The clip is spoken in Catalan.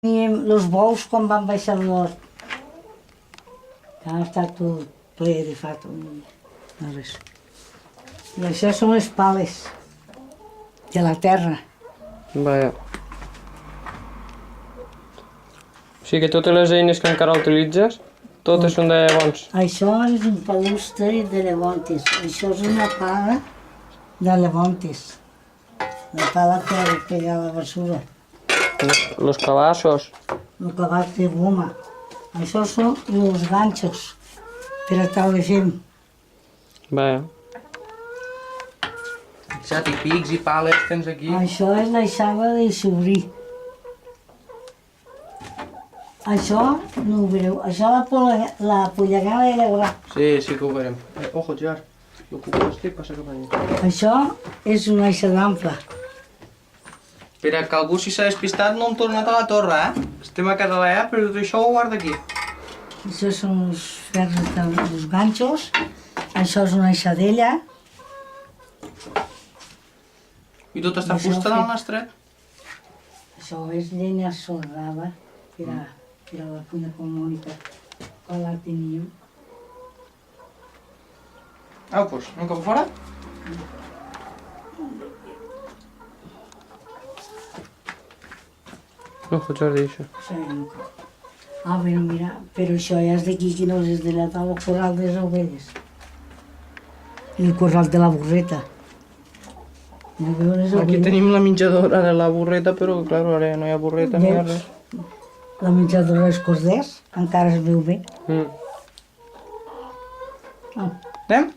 Teníem els bous quan van baixar al nord. Ha estat tot ple de fat. No res. I això són les pales de la terra. Vaja. O sigui que totes les eines que encara utilitzes, totes són de bons. Això és un palustre de Levontes. Això és una pala de Levontes. La pala per pegar la basura. Los cabassos. El clavat de goma. Això són els ganxos per a taula fem. Vaja. Fixa't, i pics i pales tens aquí. Això és la xava de sobrí. Això no ho veureu. Això la pollegada de llaurar. Sí, sí que ho veurem. Ojo, Gerard. Jo puc estic, passa cap allà. Això és una aixa d'ample. Espera, que algú si s'ha despistat no hem tornat a la torre, Estem a casa d'allà, però tot això ho guarda aquí. Això són els ferros dels ganxos. Això és una aixadella. I tot està Això fusta fet. del nostre? Això és llenya sorrada per a la cuina comúnica. Quan la teníem. Au, doncs, anem cap a fora? Ojo, Jordi, això. Això ja no cal. Però mira, però això ja és d'aquí que no és de la taula corral de les ovelles. I el corral de la burreta. No veu les Aquí ovelles? tenim la menjadora de la burreta, però, clar, ara no hi ha burreta ni hi ha res. La menjadora dels corders encara es veu bé. Mm. Ah. Anem?